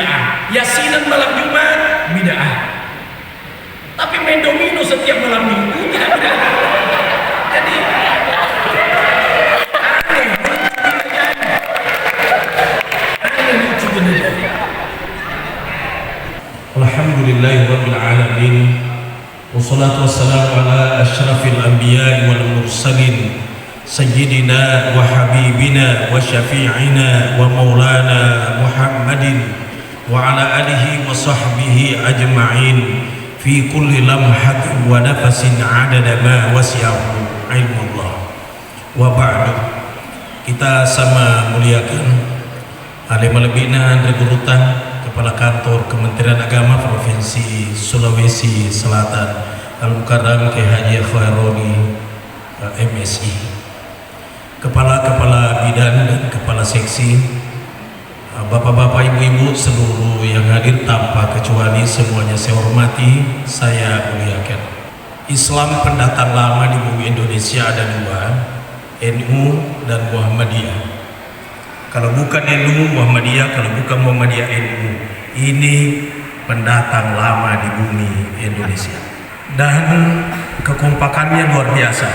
bid'ah. Yasinan malam Jumat, bid'ah. Tapi main domino setiap malam Minggu tidak bid'ah. Jadi aneh lucu benar. Alhamdulillahirabbil alamin. Wassalatu wassalamu ala asyrafil anbiya'i wal mursalin sayyidina wa habibina wa syafi'ina wa maulana Muhammadin wa ala alihi wa sahbihi ajma'in fi kulli lamhatin wa nafasin adada ma wasi'ahu ilmullah. Wa ba'du. Kita sama muliakan alim pimpinan Regurutan Kepala Kantor Kementerian Agama Provinsi Sulawesi Selatan Al-Mukarram Kiai Haji Khaironi MSI, kepala-kepala bidan dan kepala seksi, bapak-bapak, ibu-ibu, seluruh yang hadir tanpa kecuali semuanya saya hormati, saya muliakan. Islam pendatang lama di bumi Indonesia ada dua, NU dan Muhammadiyah. Kalau bukan NU Muhammadiyah, kalau bukan Muhammadiyah NU, ini pendatang lama di bumi Indonesia. Dan kekompakannya luar biasa.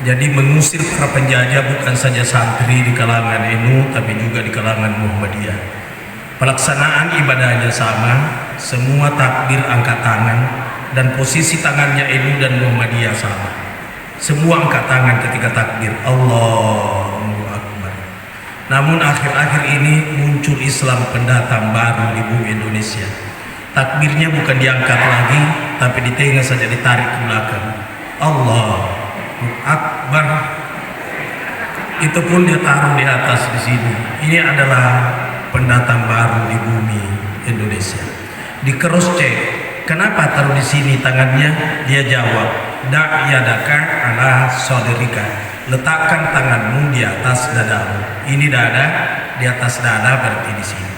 Jadi mengusir para penjajah bukan saja santri di kalangan NU, tapi juga di kalangan Muhammadiyah. Pelaksanaan ibadahnya sama, semua takbir angkat tangan, dan posisi tangannya NU dan Muhammadiyah sama. Semua angkat tangan ketika takbir, Allahu Akbar. Namun akhir-akhir ini muncul Islam pendatang baru di bumi Indonesia. Takbirnya bukan diangkat lagi, tapi di tengah saja ditarik ke belakang. Allahu Akbar. Itu pun dia taruh di atas di sini. Ini adalah pendatang baru di bumi Indonesia. Di cross check, kenapa taruh di sini tangannya? Dia jawab, da' yadaka ala sodrika. Letakkan tanganmu di atas dadamu. Ini dada, di atas dada berarti di sini.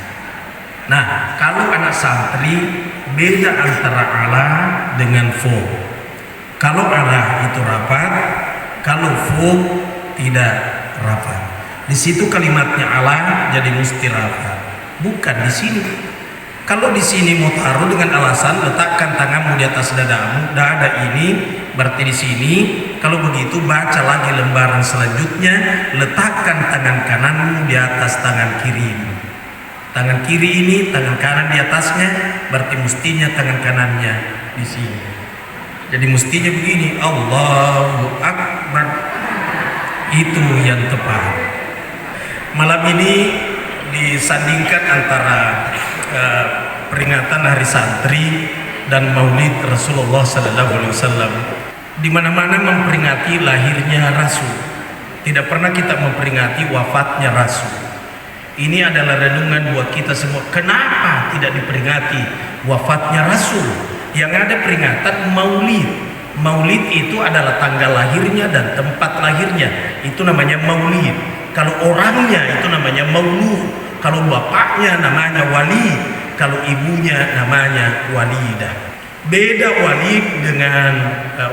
Nah, kalau anak santri beda antara ala dengan fo. Kalau ala itu rapat, kalau fo tidak rapat. Di situ kalimatnya ala jadi mesti rapat. Bukan di sini. Kalau di sini mau taruh dengan alasan letakkan tanganmu di atas dadamu, dada ini berarti di sini. Kalau begitu baca lagi lembaran selanjutnya, letakkan tangan kananmu di atas tangan kiri. Tangan kiri ini, tangan kanan di atasnya, berarti mestinya tangan kanannya di sini. Jadi mestinya begini, Allahu Akbar. Itu yang tepat. Malam ini disandingkan antara peringatan Hari Santri dan Maulid Rasulullah SAW. Di mana-mana memperingati lahirnya Rasul. Tidak pernah kita memperingati wafatnya Rasul. Ini adalah renungan buat kita semua. Kenapa tidak diperingati wafatnya Rasul? Yang ada peringatan Maulid. Maulid itu adalah tanggal lahirnya dan tempat lahirnya. Itu namanya Maulid. Kalau orangnya itu namanya Maulud. Kalau bapaknya namanya Wali. Kalau ibunya namanya Walidah. Beda walid dengan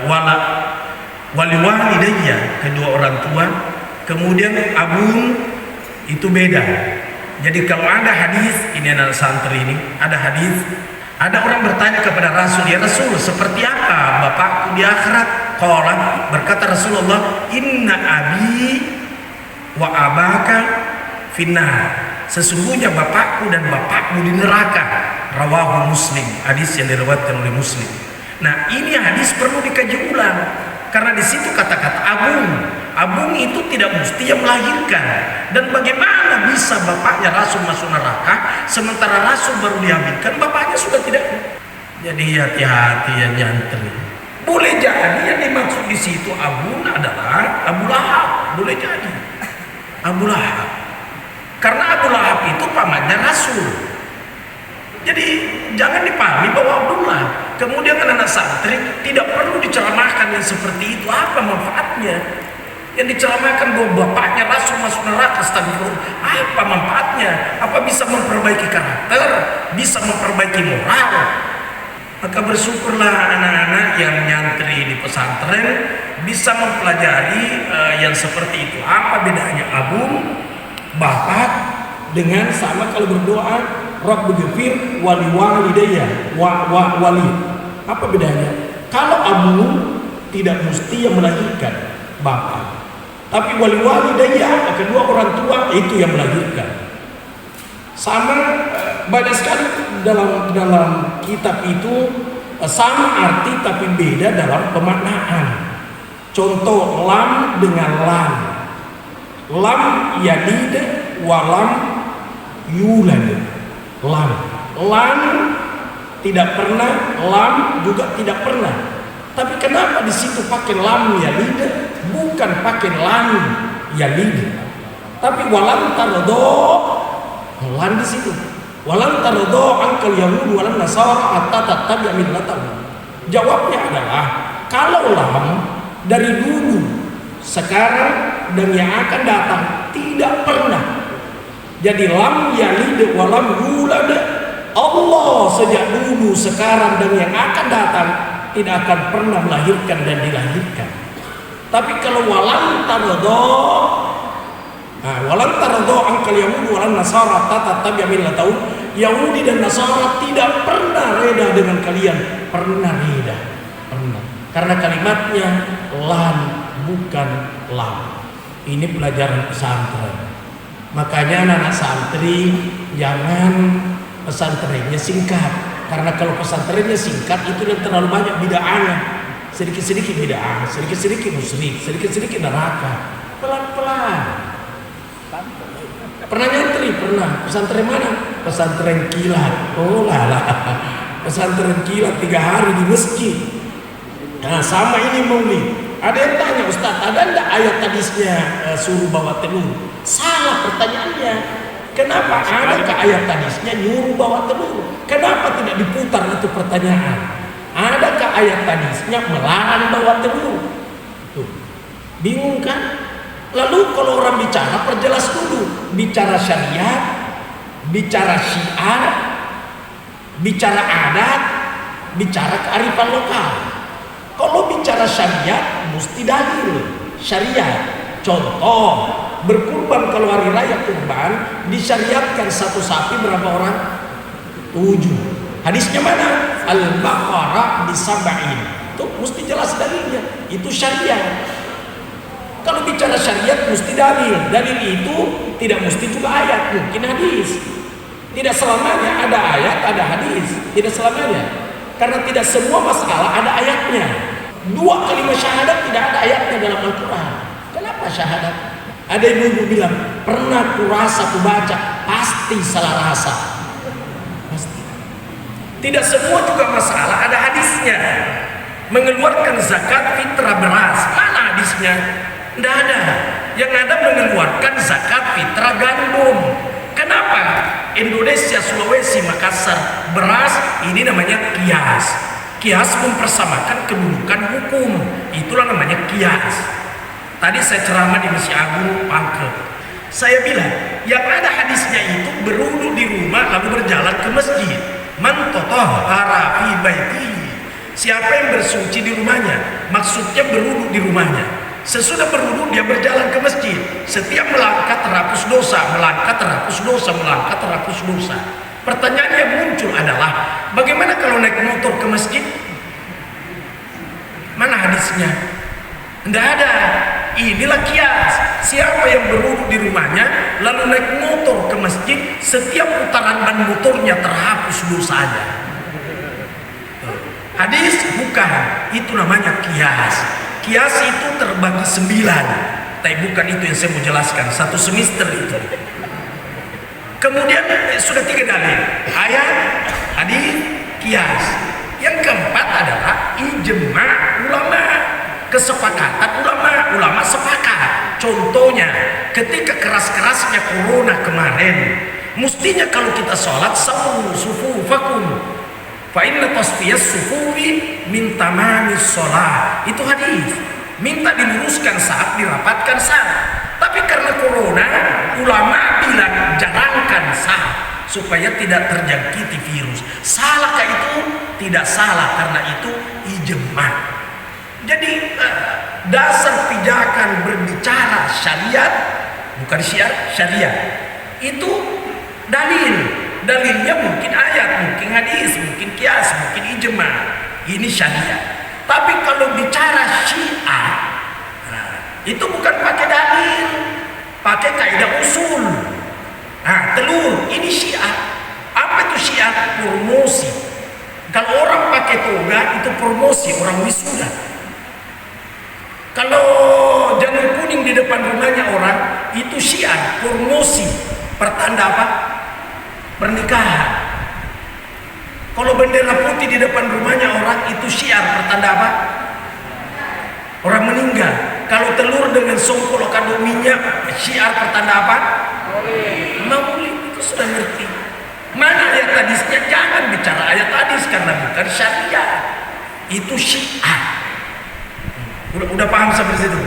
wali walidayya, kedua orang tua. Kemudian abun itu beda. Jadi kalau ada hadis, ini anak santri ini, ada hadis, ada orang bertanya kepada Rasul, ya Rasul, seperti apa bapakku di akhirat? Qala, berkata Rasulullah, inna abi wa abaka finnar. Sesungguhnya bapakku dan bapakmu di neraka. Rawahu Muslim, hadis yang diriwayatkan oleh Muslim. Nah, ini hadis perlu dikaji ulang karena di situ kata-kata abung. Abung itu tidak mesti yang melahirkan. Dan bagaimana bisa bapaknya Rasul masuk neraka sementara Rasul baru dihamilkan, bapaknya sudah tidak. Jadi hati-hati yang nyantri. Boleh jadi yang dimaksud di situ abung adalah Abu Lahab, boleh jadi Abu Lahab. Karena Abu Lahab itu pamannya Rasul. Jadi jangan dipahami bahwa Abdullah. Kemudian anak santri tidak perlu diceramahkan yang seperti itu. Apa manfaatnya? Yang diceramahkan bahwa bapaknya Rasul masuk neraka, astagfirullah. Apa manfaatnya? Apa bisa memperbaiki karakter? Bisa memperbaiki moral? Maka bersyukurlah anak-anak yang nyantri di pesantren bisa mempelajari yang seperti itu. Apa bedanya abung, bapak dengan sama kalau berdoa Rabbi ghfir wali walidayya wali. Apa bedanya? Kalau abu tidak mesti yang melahirkan, bapak. Tapi wali walidayya, kedua orang tua itu yang melahirkan. Sama banyak sekali dalam kitab itu sama arti tapi beda dalam pemaknaan. Contoh lam dengan lam. Lam yalid walam yulad. Lam tidak pernah, lam juga tidak pernah. Tapi kenapa di situ pakai lam yalid, bukan pakai lam yalid? Tapi walam tarodo, lam di situ. Walam tarodo angkal yahud walam nasara hatta tattabi'a millatahum. Jawabnya adalah kalau lam dari dulu, sekarang dan yang akan datang tidak pernah. Jadi lam yalid walam yulad, Allah sejak dulu, sekarang dan yang akan datang tidak akan pernah melahirkan dan dilahirkan. Tapi kalau walam tarodo angkal yahud walam nasara tattabi'a millatahum, Yahudi dan Nasara tidak pernah reda dengan kalian. Pernah reda, pernah. Karena kalimatnya lan bukan lam. Ini pelajaran pesantren. Makanya anak-anak santri jangan pesantrennya singkat. Karena kalau pesantrennya singkat itu yang terlalu banyak bid'ahnya. Sedikit-sedikit bid'ah, sedikit-sedikit musyrik, sedikit-sedikit neraka. Pelan-pelan. Pernah nyantri? Pernah. Pesantren mana? Pesantren kilat. Oh lala. Pesantren kilat 3 hari di masjid. Nah sama ini Mauli. Ada yang tanya, Ustaz, ada enggak ayat hadisnya suruh bawa telur? Salah pertanyaannya. Kenapa ada ke ayat hadisnya nyuruh bawa telur? Kenapa tidak diputar itu pertanyaan? Adakah ayat hadisnya melarang bawa telur? Tuh. Bingung kan? Lalu kalau orang bicara, perjelas dulu. Bicara syariat, bicara syiar, bicara adat, bicara kearifan lokal. Kalau bicara syariat, mesti dalil syariat. Contoh, berkurban kalau hari raya kurban, disyariatkan satu sapi berapa orang? 7. Hadisnya mana? Al-Baqarah disab'in. Itu mesti jelas dalilnya. Itu syariat. Kalau bicara syariat mesti dalil. Dalil itu tidak mesti juga ayat, mungkin hadis. Tidak selamanya ada ayat, ada hadis. Tidak selamanya. Karena tidak semua masalah ada ayatnya. 2 kalimat syahadat tidak ada ayatnya dalam Al-Quran. Kenapa syahadat? Ada ibu-ibu bilang, pernah kurasa, kubaca, pasti salah rasa. Pasti. Tidak semua juga masalah ada hadisnya. Mengeluarkan zakat fitrah beras, mana hadisnya? Tidak ada. Yang ada mengeluarkan zakat fitrah gandum. Kenapa? Indonesia, Sulawesi, Makassar, beras ini namanya kias. Kias mempersamakan kedudukan hukum. Itulah namanya kias. Tadi saya ceramah di Masjid Agung Pangkep. Saya bilang, yang ada hadisnya itu berwudu di rumah lalu berjalan ke masjid. Man tatahhara fi baitihi. Siapa yang bersuci di rumahnya? Maksudnya berwudu di rumahnya. Sesudah berwudu dia berjalan ke masjid. Setiap melangkah terhapus dosa, melangkah terhapus dosa, melangkah terhapus dosa. Pertanyaan yang muncul adalah, bagaimana kalau naik motor ke masjid? Mana hadisnya? Tidak ada. Inilah kias. Siapa yang berwudu di rumahnya lalu naik motor ke masjid, setiap putaran ban motornya terhapus dosanya. Hadis bukan, itu namanya kias. Kias itu terbagi 9. Tapi bukan itu yang saya mau jelaskan. 1 semester itu. Kemudian sudah 3 dalil. Ayat, hadis, kias. Yang keempat adalah ijma ulama. Kesepakatan ulama. Ulama sepakat. Contohnya, ketika keras-kerasnya corona kemarin, mestinya kalau kita sholat sawu sufufakum fa inna tasfiyas sufufi min tamamis sholat. Itu hadis. Minta diluruskan saat, dirapatkan saat. Tapi karena corona, ulama bilang jarangkan saat supaya tidak terjangkiti virus. Salahkah itu? Tidak salah, karena itu ijma. Jadi dasar pijakan berbicara syariat, bukan syiar, syariat, itu dalil. Dalilnya mungkin ayat, mungkin hadis, mungkin kias, mungkin ijma. Ini syariat. Tapi kalau bicara Syiah, nah, itu bukan pakai dalil, pakai kaidah usul. Nah, telur, ini Syiah. Apa itu Syiah? Promosi. Kalau orang pakai toga itu promosi, orang wisuda. Kalau janur kuning di depan rumahnya orang itu Syiah, promosi, pertanda apa? Pernikahan. Kalau bendera putih di depan rumahnya orang itu Syiah, pertanda apa? Orang meninggal. Kalau telur dengan songkol kado minyak, Syiah, pertanda apa? Maulid. Itu sudah ngerti. Mana ayat hadisnya? Jangan bicara ayat hadis karena bukan syariat. Itu Syiah. Udah paham sampai situ?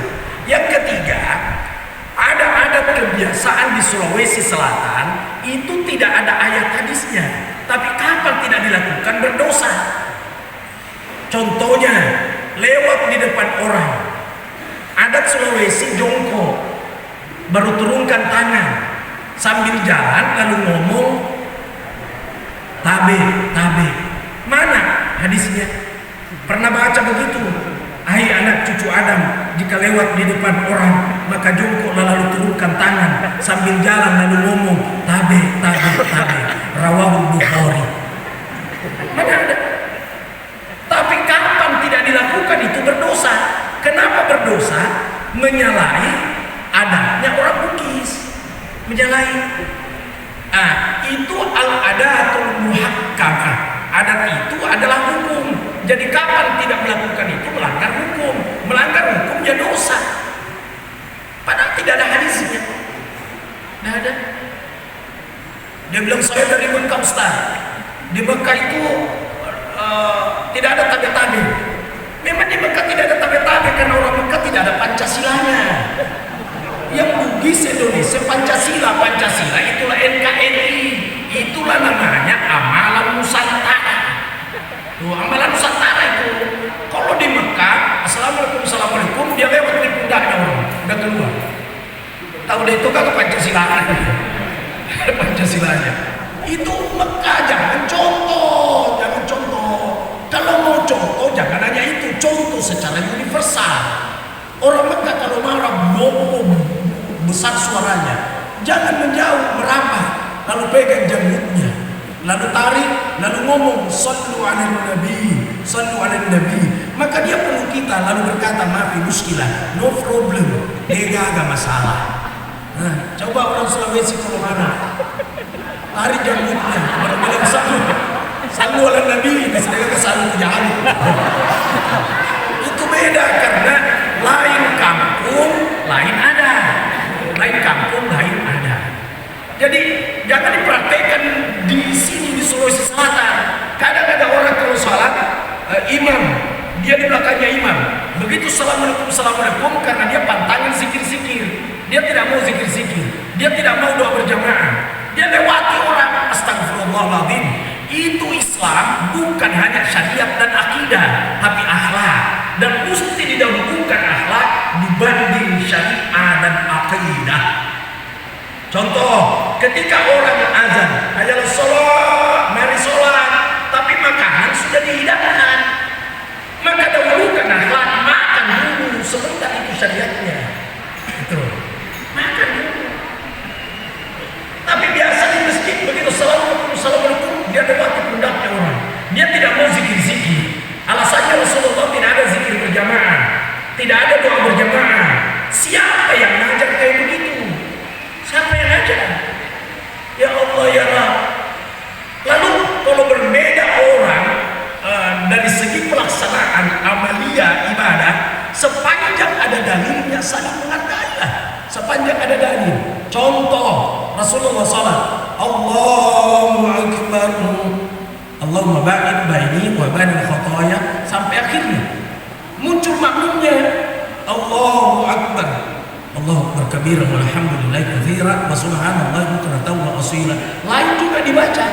Yang ketiga, ada kebiasaan di Sulawesi Selatan itu tidak ada ayat hadisnya, tapi kapan tidak dilakukan berdosa. Contohnya, lewat di depan orang. Adat Sulawesi jongkok, baru turunkan tangan sambil jalan lalu ngomong tabe. Mana hadisnya? Pernah baca begitu? Hai anak cucu Adam, jika lewat di depan orang maka jongkoklah lalu turunkan tangan sambil jalan lalu ngomong tabe. Rawahul Bukhari. Mana ada? Tapi kapan tidak dilakukan itu berdosa. Kenapa berdosa? Menyalahi adatnya orang Bugis. Menyalahi. Itu al-adatul muhakkamah. Adat itu adalah hukum. Jadi kapan tidak melakukan itu melanggar hukum. Melanggar hukumnya dosa. Padahal tidak ada hadisnya. Tidak ada. Dia bilang saya dari Mekah Ustaz. Di Mekah itu tidak ada tabe-tabe. Memang di Mekah tidak ada tabe-tabe karena orang Mekah tidak ada Pancasilanya. Yang Bugis Indonesia Pancasila itulah NKRI. Itulah namanya amalan Nusantara. Tuh, amalan Nusantara itu. Kalau di Mekah, assalamualaikum, dia lewat di pundaknya orang, udah keluar. Tahu deh itu kan Pancasilanya. Pancasilanya. Itu Mekah, jangan contoh. Kalau mau contoh, jangan hanya itu, contoh secara universal. Orang Mekah kalau marah, ngomong besar suaranya, jangan menjauh, merapat, lalu pegang janggutnya, lalu tarik, lalu ngomong sallu ala nabi. Maka dia perlu kita lalu berkata maafi muskilah, no problem, dia gak masalah. Nah, coba orang Sulawesi kalau mana tarik janggutnya, baru bilang sallu ala nabi, sedangkan sallu jangan. Itu beda karena lain kampung, lain ada. Jadi jangan dipraktekkan di sini di Sulawesi Selatan. Kadang ada orang kalau sholat imam, dia di belakangnya imam. Begitu assalamualaikum karena dia pantangan zikir-zikir. Dia tidak mau zikir-zikir. Dia tidak mau doa berjamaah. Dia lewati orang, astagfirullahaladzim. Itu Islam bukan hanya syariat dan akidah, tapi akhlak. Dan mesti didahulukan akhlak dibanding syariat dan akidah. Contoh, ketika orang azan, hayal sholat, mari sholat, tapi makanan sudah dihidangkan, maka dahulukan akhlak, makan dulu, sebentar itu syariatnya. Itu, makan dulu. Tapi biasa di masjid begitu assalamualaikum, dia lewati pundaknya orang. Dia tidak mau zikir-zikir. Alasannya Rasulullah tidak ada zikir berjamaah, tidak ada doa berjamaah. Siapa yang ngajar kayak begitu? Siapa yang ngajar? Ya Allah ya Rabb. Lalu kalau berbeda orang dari segi pelaksanaan amalia ibadah, sepanjang ada dalilnya saling menghargailah. Sepanjang ada dalil. Contoh Rasulullah SAW, Allahu Akbar, Allahumma ba'id baini wa bainal khotoya, sampai akhirnya muncul makmumnya Allahu Akbar, Allahu Akbar kabira walhamdulillahi katsira wa subhanallahi bukratan wa asila. Lain juga dibaca,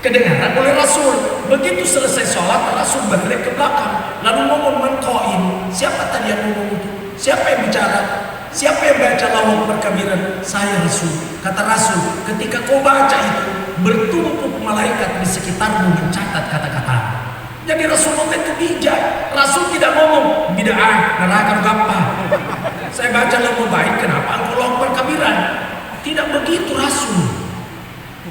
kedengaran oleh Rasul. Begitu selesai sholat, Rasul balik ke belakang lalu ngomong man qaim. Siapa tadi yang ngomong itu? Siapa yang bicara? Siapa yang baca Allahu Akbar kabiran? Saya Rasul. Kata Rasul, ketika kau baca itu bertumpuk malaikat di sekitarmu mencatat kata-kata. Jadi Rasulullah itu bijak. Rasul tidak ngomong bid'ah, neraka apa. Saya baca lagu baik, kenapa engkau lakukan kabiran? Tidak begitu Rasul.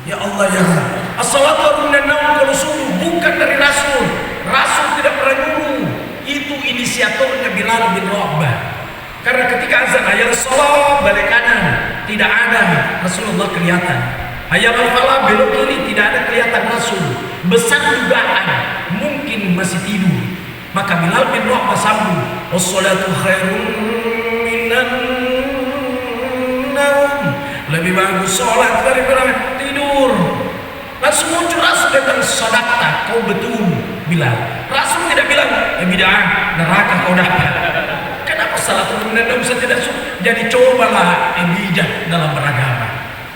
Ya Allah ya Allah. As-salatu minan naum kalau subuh bukan dari Rasul. Rasul tidak pernah nyuruh. Itu inisiatornya Bilal bin Rabah. Karena ketika azan hayal salat balik kanan, tidak ada Rasulullah kelihatan. Hayal falah belok kiri, tidak ada kelihatan Rasul. Besar dugaan mungkin masih tidur. Maka Bilal bin Rabah sambung, "As-salatu khairun minan naum." Lebih bagus salat daripada tidur. Langsung muncul Rasul datang, "Sadaqta, kau betul Bilal." Rasul tidak bilang bid'ah, neraka kau dapat. Kenapa salatul naum saya tidak suka? Jadi cobalah bijak dalam beragama.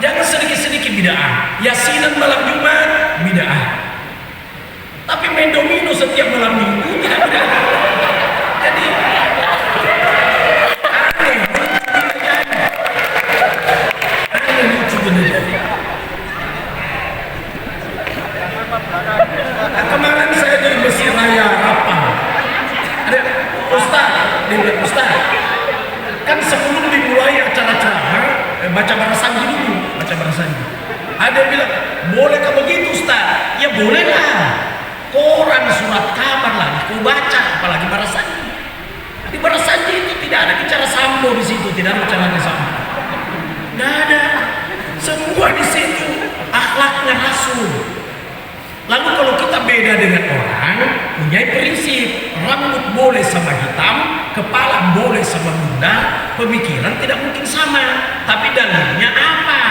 Jangan sedikit-sedikit bid'ah. Yasinan malam Jumat bid'ah. Tapi main domino setiap malam Minggu tidak bid'ah. Jadi aneh lucu benar. Kemarin saya di Mesir Raya apa? Ada Ustaz, kan sebelum dimulai acara ceramah baca barasanji dulu, baca barasanji. Ada yang bilang, bolehkah begitu Ustaz? Ya boleh lah. Koran, surat kabar lah, kau baca, apalagi barasanji. Di barasanji itu tidak ada bicara sambo di situ, tidak ada bicara sambo. Nggak ada. Semua di situ akhlaknya Rasul. Lalu kalau kita beda dengan orang, punya prinsip, rambut boleh sama hitam, kepala boleh sama bunda, pemikiran tidak mungkin sama. Tapi dalilnya apa?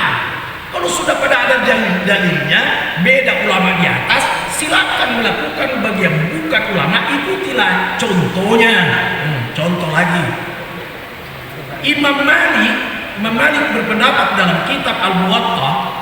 Kalau sudah pada ada dalilnya, beda ulama di atas, silakan melakukan. Bagi yang bukan ulama, ikutilah. Contohnya, contoh lagi, Imam Malik berpendapat dalam kitab Al-Muwatta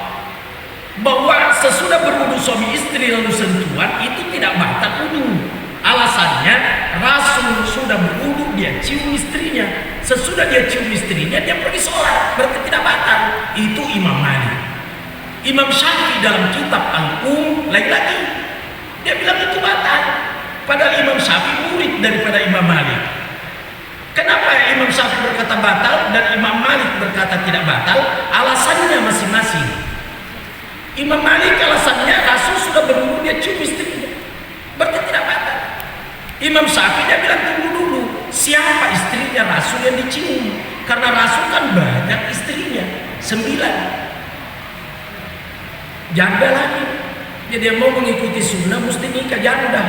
bahwa sesudah berwudu suami istri lalu sentuhan itu tidak batal wudu. Alasannya Rasul sudah berwudu, dia cium istrinya. Sesudah dia cium istrinya, dia pergi sholat, berarti tidak batal. Itu Imam Malik. Imam Syafi'i dalam kitab lain lagi, dia bilang itu batal. Padahal Imam Syafi'i murid daripada Imam Malik. Kenapa Imam Syafi'i berkata batal dan Imam Malik berkata tidak batal? Alasannya masing-masing. Imam Malik alasannya Rasul sudah berwudu, dia cium istrinya, berarti tidak batal. Imam Syafi'i dia bilang tunggu dulu, siapa istrinya Rasul yang dicium? Karena Rasul kan banyak istrinya, 9. Janda lagi. Jadi yang mau mengikuti sunnah mesti nikah janda.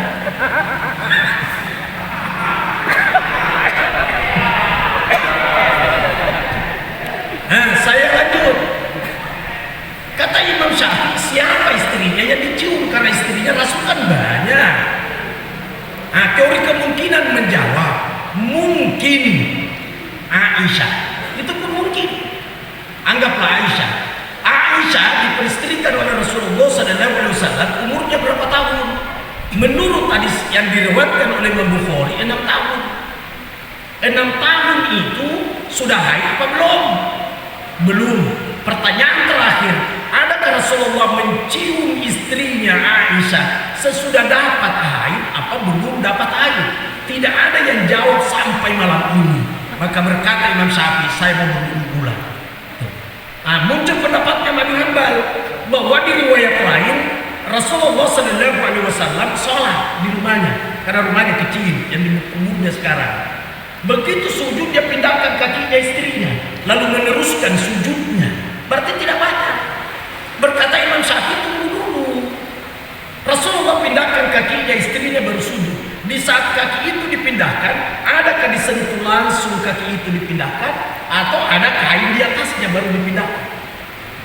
Nah, saya lanjut. Kata Imam Syafi'i, siapa istrinya yang dicium? Karena istrinya Rasul kan banyak. Nah, teori kemungkinan menjawab mungkin Aisyah. Itu pun mungkin. Anggaplah Aisyah. Aisyah diperistrikan oleh Rasulullah SAW. Umurnya berapa tahun? Menurut hadis yang diriwayatkan oleh Imam Bukhari, 6 tahun. 6 tahun itu sudah haid apa belum? Belum. Pertanyaan terakhir, adakah Rasulullah mencium istrinya Aisyah sesudah dapat haid apa belum dapat haid? Tidak ada yang jawab sampai malam ini. Maka berkata Imam Syafi'i, saya mau berwudu pula. Nah, muncul pendapatnya Imam Hanbal bahwa di riwayat lain Rasulullah SAW sholat di rumahnya karena rumahnya kecil yang di umurnya sekarang. Begitu sujud dia pindahkan kakinya istrinya, lalu meneruskan sujudnya. Berarti tidak batal. Berkata Imam Syafi'i, tunggu dulu. Rasulullah pindahkan kakinya istrinya baru sujud. Di saat kaki itu dipindahkan, adakah disentuh langsung kaki itu dipindahkan, atau ada kain di atasnya baru dipindahkan?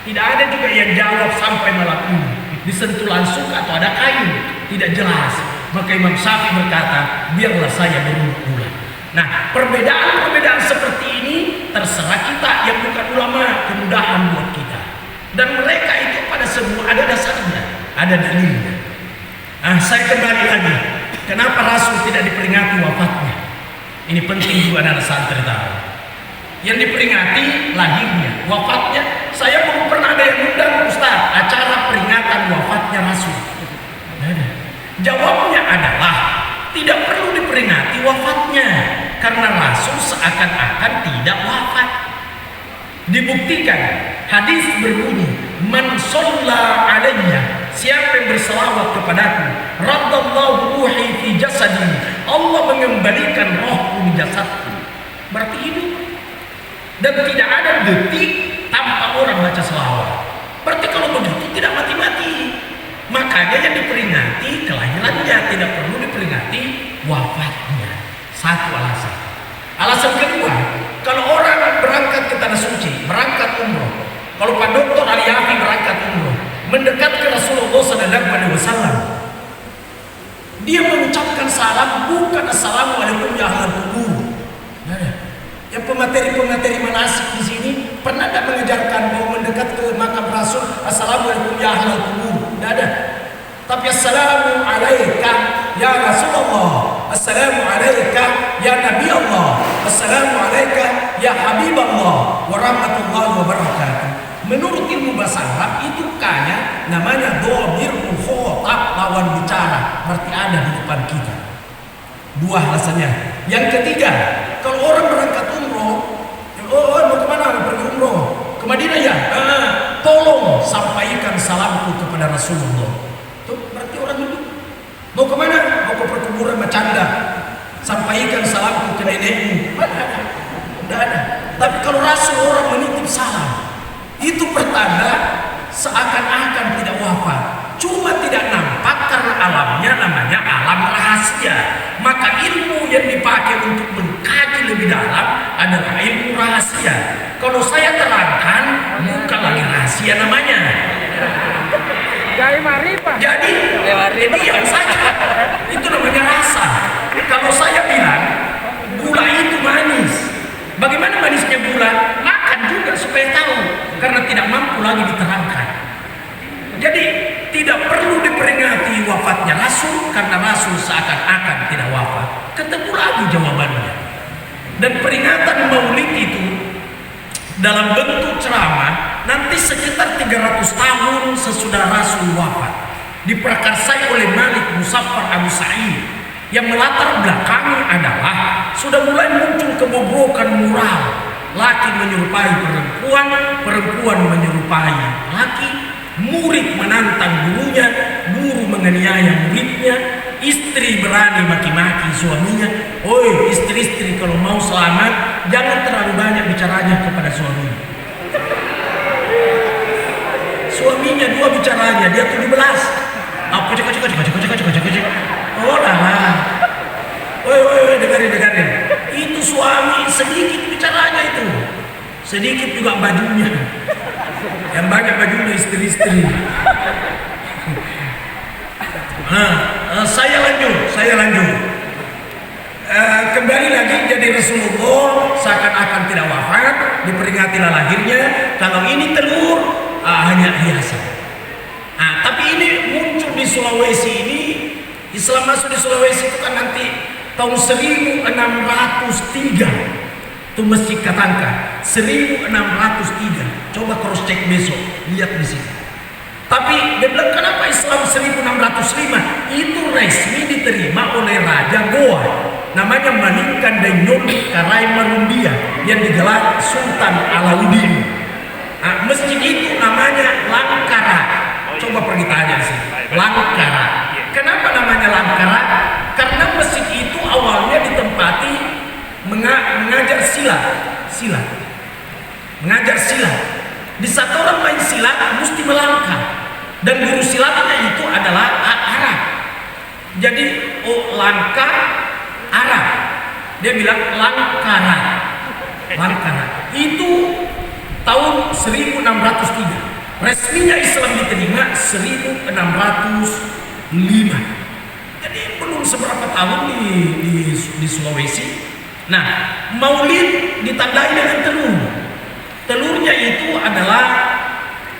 Tidak ada juga yang jawab sampai malam ini. Disentuh langsung atau ada kain? Tidak jelas. Maka Imam Syafi'i berkata, biarlah saya berwudu. Nah, perbedaan-perbedaan seperti ini terserah kita yang bukan ulama, kemudahan buat kita. Dan mereka itu pada semua ada dasarnya, ada dalilnya. Nah, saya kembali lagi. Kenapa Rasul tidak diperingati wafatnya? Ini penting juga anak santri tahu. Yang diperingati lahirnya, wafatnya Saya belum pernah ada yang undang Ustaz acara peringatan wafatnya Rasul. Jawabnya adalah tidak perlu diperingati wafatnya karena Rasul seakan-akan tidak wafat. Dibuktikan hadis berbunyi, man shalla alayya, siapa yang berselawat kepadaku, raddallahu ruhi fi jasadi, Allah mengembalikan rohku di jasadku. Berarti hidup. Dan tidak ada detik tanpa orang baca selawat. Berarti kalau begitu tidak mati-mati. Makanya yang diperingati kelahirannya, tidak perlu diperingati wafatnya. Satu alasan. Alasan kedua, kalau orang berangkat ke tanah suci, berangkat umroh, kalau Pak Dr. Ali Yafi berangkat umroh, mendekat ke Rasulullah SAW, dia mengucapkan salam bukan assalamualaikum ya ahlal kubur. Yang pemateri-pemateri manasik di sini pernah tidak mengajarkan bahwa mendekat ke makam Rasul assalamualaikum ya ahlal kubur? Tidak ada. Tapi assalamu alaika ya Rasulullah, assalamu alaika ya Nabi Allah, assalamu alaika ya Habib Allah wa rahmatullahi wa barakatuh. Menurut ilmu bahasa Arab itu kaya namanya dhamir mukhatab, lawan bicara, berarti ada di depan kita. Dua alasannya. Yang ketiga, kalau orang berangkat umroh, mau kemana? Pergi umroh ke Madinah ya? Tolong sampaikan salamku kepada Rasulullah. Tuh berarti orang itu mau kemana? Mau ke perkuburan Macanda, sampaikan salamku ke nenekmu. Tidak ada. Tapi kalau Rasul orang menitip salam, itu pertanda seakan-akan tidak wafat. Cuma tidak nampak karena alamnya namanya alam rahasia. Maka ilmu yang dipakai untuk mengkaji lebih dalam adalah ilmu rahasia. Kalau saya terangkan, bukan lagi rahasia namanya. Jadi diam saja. Itu namanya rasa. Kalau saya bilang gula itu manis, bagaimana manisnya gula? Makan juga supaya tahu, karena tidak mampu lagi diterangkan. Jadi tidak perlu diperingati wafatnya Rasul karena Rasul seakan-akan tidak wafat. Ketemu lagi jawabannya. Dan peringatan Maulid itu dalam bentuk ceramah nanti sekitar 300 tahun sesudah Rasul wafat, diprakarsai oleh Malik Muzaffar Abu Sa'id. Yang melatar belakangi adalah sudah mulai muncul kebobrokan moral. Laki menyerupai perempuan, perempuan menyerupai laki, murid menantang gurunya, guru menganiaya muridnya, istri berani maki-maki suaminya. Oi istri-istri, kalau mau selamat jangan terlalu banyak bicaranya kepada suaminya. Suaminya 2 bicaranya, dia 17. Apa cek. Oh lah. Oi dengarin. Itu suami sedikit bicaranya itu. Sedikit juga bajunya. Yang banyak bajunya istri-istri. Saya lanjut. Kembali lagi, jadi Rasulullah seakan-akan tidak wafat, diperingatilah lahirnya. Kalau ini telur, hanya hiasan. Tapi ini muncul di Sulawesi ini. Islam masuk di Sulawesi itu kan nanti tahun 1603. Itu Masjid Katangka 1603. Coba cross check besok, lihat di sini. Tapi dia bilang kenapa Islam 1605? Itu resmi diterima oleh Raja Goa, namanya Maningkan Dainun Karai Marundia, yang digelar Sultan Alauddin. Masjid itu namanya Langkara. Coba pergi tanya sih, Langkara. Kenapa namanya Langkara? Karena masjid itu awalnya ditempati mengajar silat. Mengajar silat. Di saat orang main silat mesti melangkah, dan guru silatnya itu adalah Arab. Jadi langkah Arab. Dia bilang Langkara. Itu tahun 1603. Resminya Islam diterima 1605. Jadi belum seberapa tahun di Sulawesi. Nah, Maulid ditandai dengan telur. Telurnya itu adalah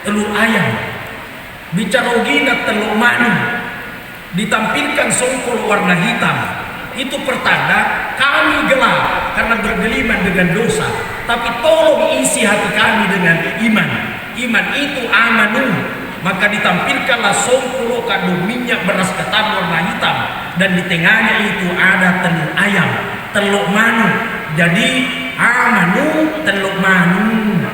telur ayam. Bicarogina telur mani. Ditampilkan songkol warna hitam. Itu pertanda kami gelap karena bergeliman dengan dosa. Tapi tolong isi hati kami dengan iman. iman itu amanu, maka ditampilkanlah 10 kardus minyak beras ketan warna hitam, dan di tengahnya itu ada telur ayam, telur manu. Jadi amanu telur manu.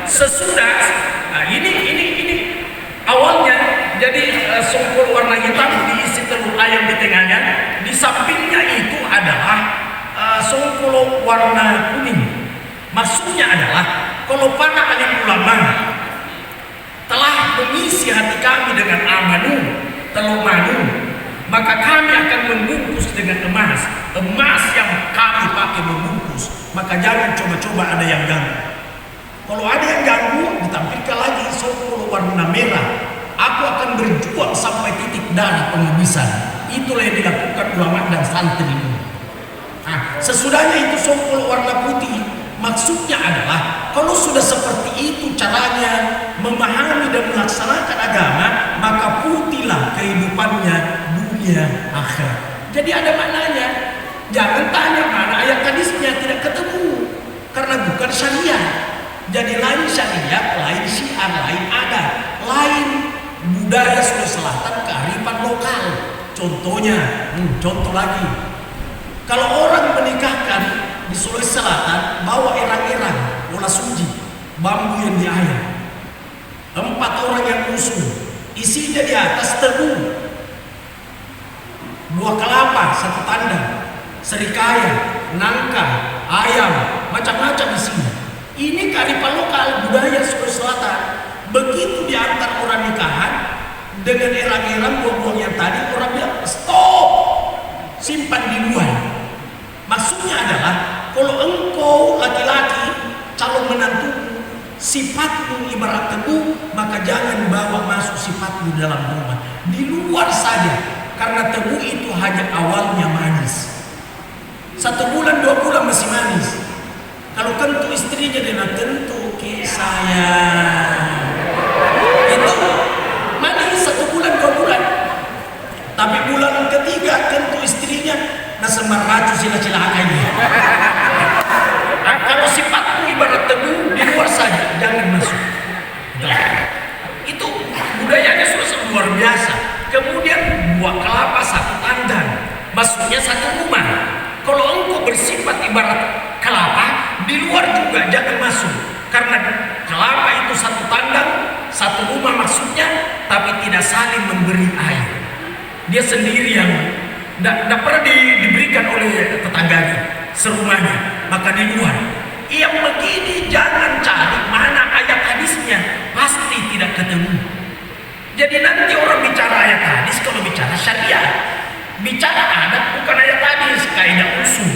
Sesudah ini awalnya, jadi songkol warna hitam diisi telur ayam di tengahnya, di sampingnya itu adalah songkol warna kuning. Maksudnya adalah, kalau para alim ulama telah mengisi hati kami dengan amanu, telur manu, maka kami akan membungkus dengan emas yang kami pakai membungkus. Maka jangan coba-coba ada yang ganggu. Kalau ada yang ganggu, ditampilkan lagi songkol warna merah. Aku akan berjuang sampai titik darah penghabisan. Itulah yang dilakukan ulama dan santri ini. Nah, sesudahnya itu songkol warna putih. Maksudnya adalah, kalau sudah seperti itu caranya memahami dan melaksanakan agama, maka putihlah kehidupannya dunia akhirat. Jadi ada maknanya. Jangan tanya mana ayat hadisnya, tidak ketemu, karena bukan syariat. Jadi lain syariat, lain syiar, lain adat, lain budaya Sulawesi Selatan, kearifan lokal. Contohnya, contoh lagi, kalau orang menikahkan di Sulawesi Selatan, bawa erang-erang, bola suji, bambu yang diayak, 4 orang yang usul, isinya di atas tebu, buah kelapa 1 tanda, serikaya, nangka, ayam, macam-macam isinya. Ini kearifan lokal budaya Sulawesi Selatan. Begitu diantar orang nikahan dengan erang-erang buah-buah yang tadi, orang bilang stop, simpan di luar. Maksudnya adalah, kalau engkau laki-laki calon menantumu, sifatmu ibarat tebu, maka jangan bawa masuk sifatmu dalam rumah. Di luar saja, karena tebu itu hanya awalnya manis. 1 bulan 2 bulan masih manis. Kalau tentu istrinya dengan tentu ke saya, itu manis 1 bulan 2 bulan. Tapi bulan ketiga tentu istrinya nasemar racu sila-silakannya. Nah, kalau sifatmu ibarat tebu, di luar saja, jangan masuk. Itu budayanya sudah luar biasa. Kemudian buah kelapa 1 tandan, maksudnya 1 rumah. Kalau engkau bersifat ibarat kelapa, di luar juga jangan masuk, karena kelapa itu 1 tandan, 1 rumah maksudnya, tapi tidak saling memberi air. Dia sendiri yang tidak pernah diberikan oleh tetangganya, serumahnya. Maka di luar, yang begini jangan cari mana ayat hadisnya, pasti tidak ketemu. Jadi nanti orang bicara ayat hadis, kalau bicara syariat, bicara adat bukan ayat hadis, kaidah usul.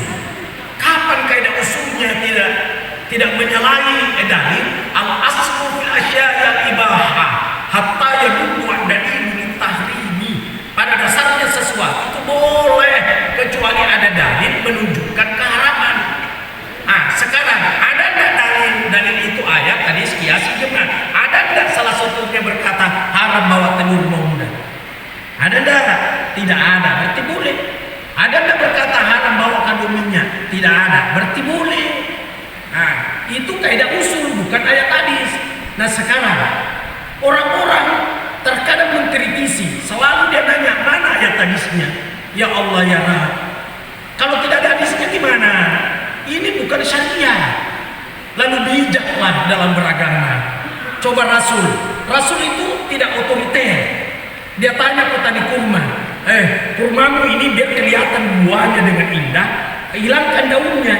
Kapan kaidah usulnya tidak menyalahi dalil? Al aslu fil asya'i ibahah hatta yadullu dalilun tahrimi. Pada dasarnya sesuatu itu boleh kecuali ada dalil menunjukkan keharaman. Sekarang ada enggak dalil itu ayat hadis kias ijma? Ada enggak salah satunya berkata haram bawa telur muda? Ada enggak? Tidak ada, berarti boleh. Ada enggak berkata haram bawa kandung minyak? Tidak ada, berarti boleh. Itu kaidah usul, bukan ayat hadis. Nah sekarang orang-orang terkadang mengkritisi, selalu dia nanya mana ayat hadisnya? Ya Allah ya Rabb, kalau tidak ada hadisnya gimana? Ini bukan syariat. Lalu bijaklah dalam beragama. Coba Rasul itu tidak otoriter. Dia tanya petani kurma, kurmamu ini biar kelihatan buahnya dengan indah, hilangkan daunnya.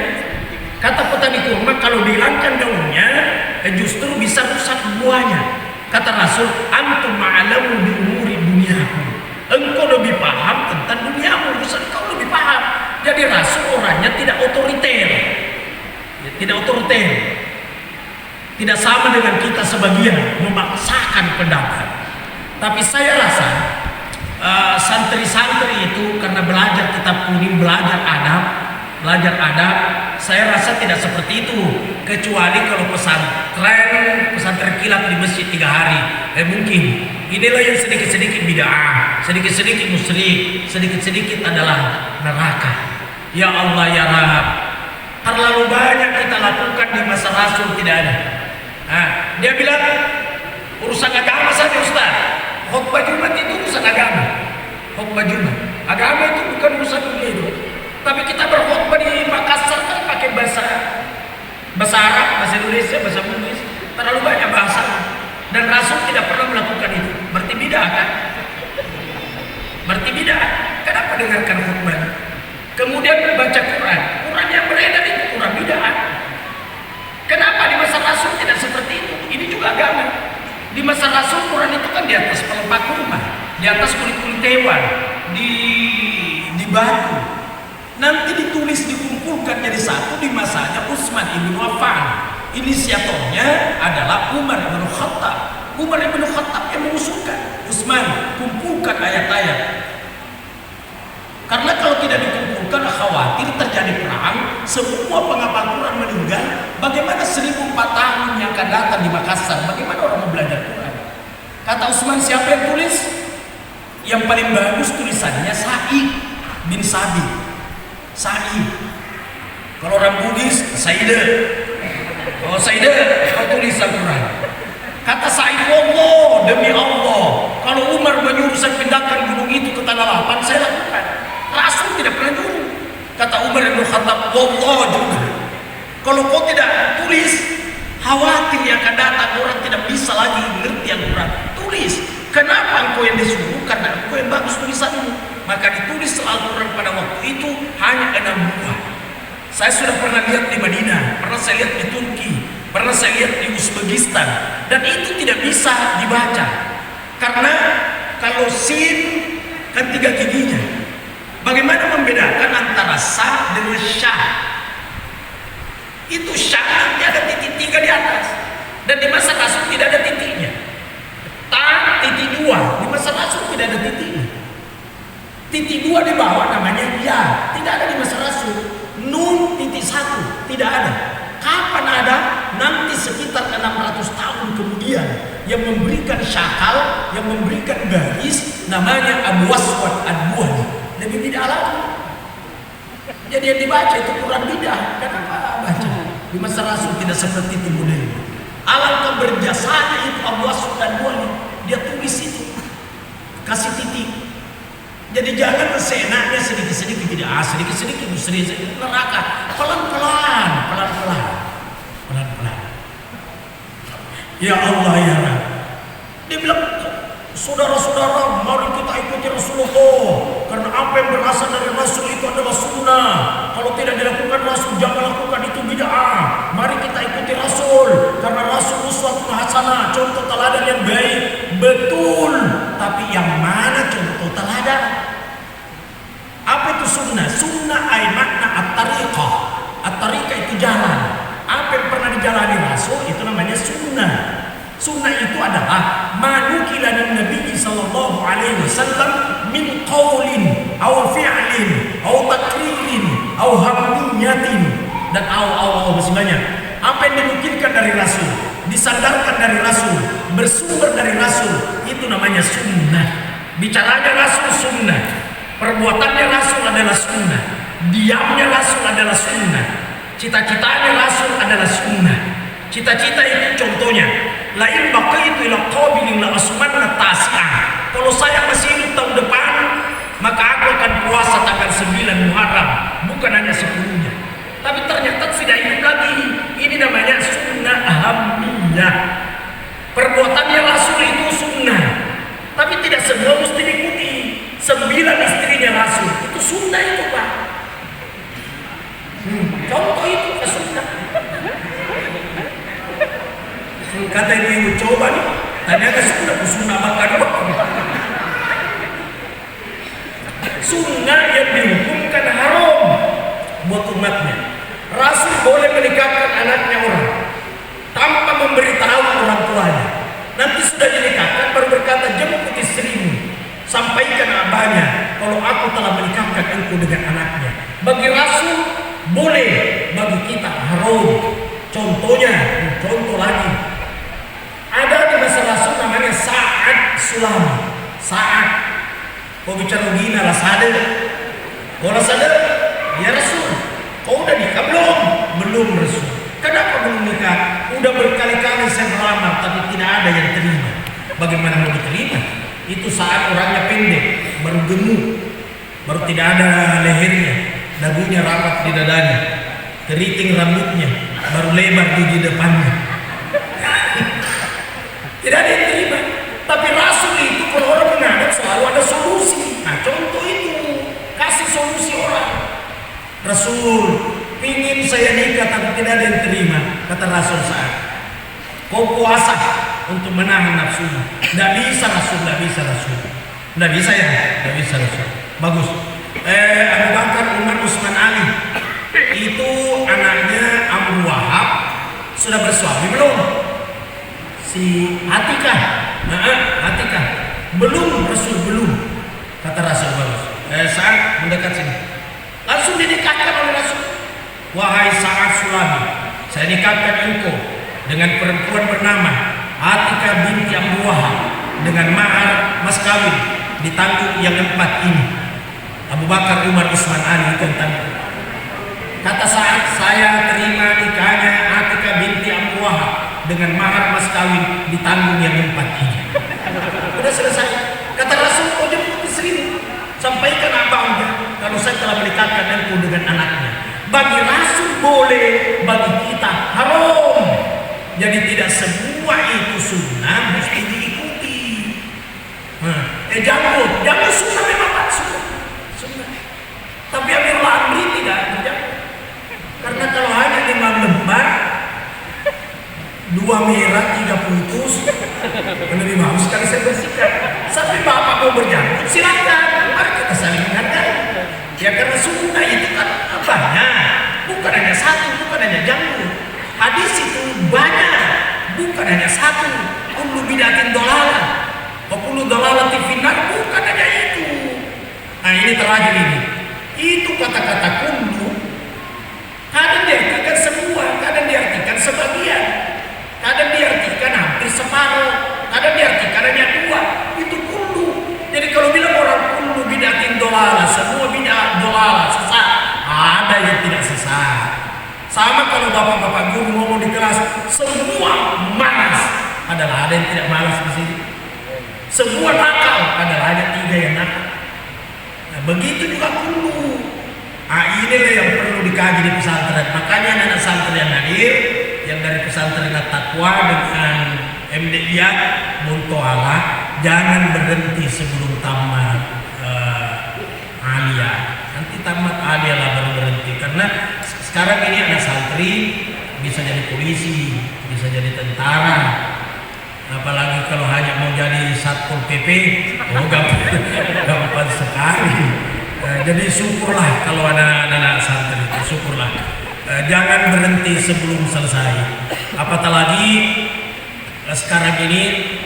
Kata petani kurma, kalau dihilangkan daunnya, justru bisa rusak buahnya. Kata Rasul, antum ma'alamu bi umuri dunyakum. Engkau lebih paham tentang duniamu, engkau lebih paham. Jadi Rasul orangnya tidak otoriter. Tidak otoriter. Tidak sama dengan kita sebagian memaksakan pendapat. Tapi saya rasa santri-santri itu karena belajar kitab kuning, belajar adab, saya rasa tidak seperti itu. Kecuali kalau pesantren kilat di masjid 3 hari, mungkin inilah yang sedikit-sedikit bid'ah, sedikit-sedikit musyrik, sedikit-sedikit adalah neraka. Ya Allah ya Rabb, Terlalu banyak kita lakukan di masa Rasul tidak ada. Nah, dia bilang urusan agama saja Ustaz. Khutbah Jumat itu urusan agama. Khutbah Jumat. Agama itu bukan urusan dunia itu. Tapi kita berkhutbah di Makassar kan pakai bahasa Arab, bahasa Indonesia, bahasa Bugis. Terlalu banyak bahasa. Dan Rasul tidak pernah melakukan itu. Berarti bid'ah kan? Berarti bid'ah. Kenapa dengarkan khutbah? Kemudian baca Quran. Quran yang beredar itu Quran bid'ah. Kenapa di masa Rasul tidak seperti itu? Ini juga agama. Di masa Rasul Quran itu kan di atas pelepah kurma, di atas kulit-kulit hewan, di batu. Nanti ditulis dikumpulkan jadi satu di masanya Utsman ibn Affan. Inisiatornya adalah Umar bin Khattab. Umar bin Khattab yang mengusulkan, Utsman, kumpulkan ayat-ayat. Karena kalau tidak dikumpulkan khawatir terjadi perang, semua penghafal Quran meninggal. Bagaimana 1004 tahun yang akan datang di Makassar? Bagaimana orang mau belajar Quran? Kata Utsman, siapa yang tulis? Yang paling bagus tulisannya Sa'id bin Sabit. Sa'id. Kalau orang Bugis, Saida. Kalau Saida, kau tulis Al-Quran. Kata Sa'id, Allah, demi Allah, kalau Umar menyuruh saya pindahkan gunung itu ke tanah lapang, saya lakukan. Rasul tidak pernah nyuruh. Kata Umar bin Khattab, Allah juga. Kalau kau tidak tulis, khawatir yang akan datang orang tidak bisa lagi mengerti Al-Quran. Tulis. Kenapa engkau yang disuruh? Karena engkau yang bagus tulisanmu. Maka ditulis Al-Quran pada waktu itu hanya 6 buah. Saya sudah pernah lihat di Madinah, pernah saya lihat di Turki, pernah saya lihat di Uzbekistan, dan itu tidak bisa dibaca. Karena kalau sin kan 3 giginya. Bagaimana membedakan antara sa dengan syah? Itu syah nanti ada titik 3 di atas, dan di masa Rasul tidak ada titiknya. Ta titik 2 di masa Rasul tidak ada titiknya. Titik 2 di bawah namanya ya, tidak ada di masa Rasul. Nun titik 1 tidak ada. Kapan ada? Nanti sekitar 600 tahun kemudian yang memberikan syakal, yang memberikan garis namanya Abu Aswad Ad-Duali. Lebih tidak lagi. Jadi yang dibaca itu Quran bidah. Kenapa baca? Di masa Rasul tidak seperti itu modelnya. Alangkah berjasanya itu Abu Aswad Ad-Duali. Dia tulis itu, kasih titik. Jadi jangan seenaknya sedikit-sedikit, tidak sedikit-sedikit sedikit neraka. Pelan-pelan, pelan-pelan, pelan-pelan. Ya Allah ya Rabb. Dia bilang, saudara-saudara, mari kita ikuti Rasulullah. Karena apa yang berasal dari Rasul itu adalah sunnah. Kalau tidak dilakukan Rasul, jangan lakukan, itu bid'ah. Mari kita ikuti Rasul. Karena Rasul uswatun hasanah, contoh teladan yang baik. Betul. Tapi yang mana contoh teladan? Apa itu sunnah? Sunnah ay makna at-tariqah. At-tariqah itu jalan. Apa yang pernah dijalani Rasul itu namanya sunnah. Sunnah itu adalah manukila min Nabi sallallahu alaihi wasallam min qaulin aw fi'lin aw takririn aw hamniyatin dan aw masih banyak. Apa yang dinukilkan dari Rasul, disandarkan dari Rasul, bersumber dari Rasul, itu namanya sunnah. Bicaranya Rasul sunnah, perbuatannya Rasul adalah sunnah, diamnya Rasul adalah sunnah, cita-citanya Rasul adalah sunnah. Cita-cita itu contohnya, la in baqaitu ila qabilin la asmanna tasi'ah. Kalau saya masih hidup tahun depan, maka aku akan puasa tanggal 9 Muharram, bukan hanya 10-nya. Tapi ternyata tidak hidup lagi. Ini namanya sunnah ahamiyah. Perbuatannya Rasul itu sunnah, tapi tidak semua mesti diikuti. 9 istrinya Rasul itu sunnah itu Pak. Contoh itu ke sunnah. Kata ibu coba nih, tanya ke sunnah makan apa? Sunnah yang dihukumkan haram buat umatnya. Rasul boleh menikahkan anaknya orang tanpa memberitahu orang tuanya. Nanti sudah dinikahkan baru berkata, jemput istrimu, sampaikan abahnya kalau aku telah menikahkan engkau dengan anaknya. Bagi Rasul boleh, bagi kita haram. Contohnya, contoh lagi, ada di masa Rasul namanya Sa'ad Sulami. Sa'ad, kau bicara gina lah sadar. Orang sadar, ya Rasul, kau udah nikah belum? ada yang terima. Bagaimana mau diterima? Itu saat orangnya pendek, baru gemuk, baru tidak ada lehernya, dagunya rapat di dadanya, keriting rambutnya, baru lebar gigi depannya. Tidak ada yang terima. Tapi Rasul itu kalau orang menghadap selalu ada solusi. Nah contoh itu, kasih solusi orang. Rasul, ingin saya nikah tapi tidak ada yang terima. Kata Rasul saat, kau puasa untuk menahan nafsu. Tidak bisa Rasul, tidak bisa Rasul. Tidak bisa ya, tidak bisa Rasul. Bagus. Abu Bakar, Umar, Utsman, Ali. Itu anaknya Abu Wahab sudah bersuami belum? Si Atikah, Atikah belum, Rasul belum. Kata Rasul bagus. Saat mendekat sini, langsung dinikahkan oleh Rasul. Wahai Sa'ad Sulami, saya nikahkan engkau dengan perempuan bernama Atikah binti Abu Wahab dengan mahar mas kawin ditanggung yang 4 ini. Abu Bakar, Umar, Utsman, Ali itu yang tanggung. Kata Sa'ad, saya terima nikahnya Atikah binti Abu Wahab dengan mahar mas kawin ditanggung yang 4 ini. Udah selesai. Kata Rasul, kau jemput di sini, sampaikan abangnya kalau saya telah menikahkan engkau dengan anaknya. Bagi Rasul boleh, bagi kita haram. Jadi tidak semua itu sunnah mesti diikuti. Jangan sunnah memang Pak, sunnah. Tapi Amirul Amri tidak terjadi. Karena kalau hanya 5 lembar, 2 merah, 3 putus, lebih bagus sekali saya bersihkan. Tapi Bapak mau berjangkut, silakan. Mari kita saling menghargai. Ya karena sunnah itu kan banyak, bukan hanya satu, bukan hanya jangkut. Hadis itu banyak, bukan hanya satu. Kullu bid'atin dolalah, wa kullu dolalatin finnar, bukan hanya itu. Nah ini terakhir ini. Itu kata-kata kullu kadang diartikan semua, kadang diartikan sebagian, kadang diartikan hampir separuh, kadang diartikan hanya 2. Itu kullu. Jadi kalau bilang orang kullu bid'atin dolalah, semua bid'ah dolalah, sesat, ada yang tidak sesat. Sama kalau bapak-bapak guru ngomong di kelas, semua malas, adalah ada yang tidak malas di sini. Semua nakal, adalah ada 3 yang nakal. Nah, begitu juga kullu. Inilah yang perlu dikaji di pesantren. Makanya anak pesantren yang hadir, yang dari pesantren At-Taqwa dengan MDIA Muntoala, jangan berhenti sebelum tamat aliyah. Nanti tamat aliyah lah baru berhenti. Karena sekarang ini anak santri bisa jadi polisi, bisa jadi tentara. Apalagi kalau hanya mau jadi Satpol PP, gampang sekali. Jadi syukurlah kalau ada anak santri itu, syukurlah. Jangan berhenti sebelum selesai. Apatah lagi sekarang ini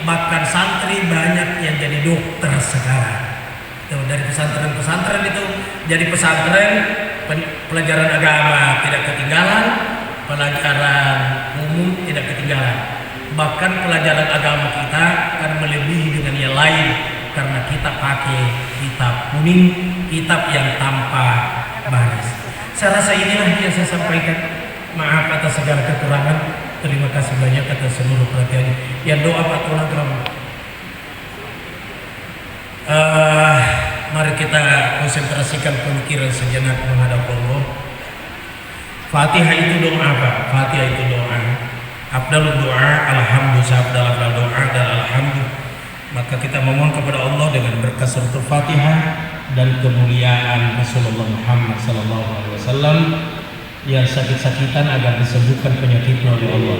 bahkan santri banyak yang jadi dokter sekarang. Tuh, dari pesantren-pesantren itu jadi pesantren, pelajaran agama tidak ketinggalan, pelajaran umum tidak ketinggalan. Bahkan pelajaran agama kita akan melebihi dengan yang lain karena kita pakai kitab kuning, kitab yang tanpa baris. Saya rasa inilah yang saya sampaikan. Maaf atas segala kekurangan. Terima kasih banyak atas seluruh perhatian. Yang doa Pak Tulang. Mari kita konsentrasikan pemikiran sejenak menghadap Allah. Fatihah itu doa apa? Fatihah itu doa. Afdalul doa, alhamdu sabda afdal doa dan alhamdu. Maka kita memohon kepada Allah dengan berkat suratul Fatihah dan kemuliaan Rasulullah Muhammad SAW yang sakit-sakitan agar disembuhkan penyakitnya oleh Allah.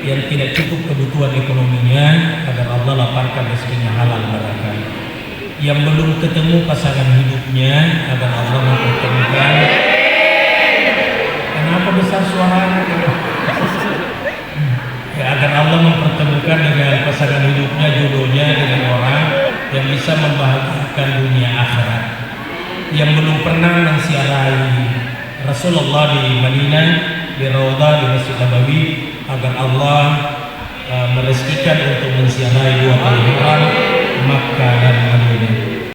Yang tidak cukup kebutuhan ekonominya agar Allah laparkan rezekinya halal barakah. Yang belum ketemu pasangan hidupnya agar Allah mempertemukan. Kenapa besar suaranya? Ya, agar Allah mempertemukan dengan pasangan hidupnya, jodohnya dengan orang yang bisa membahagiakan dunia akhirat. Yang belum pernah mensiarai Rasulullah di Madinah, di Raudhah, di Masjid Nabawi, agar Allah merezekikan untuk mensiarai 2 kali Makkah dan Madinah.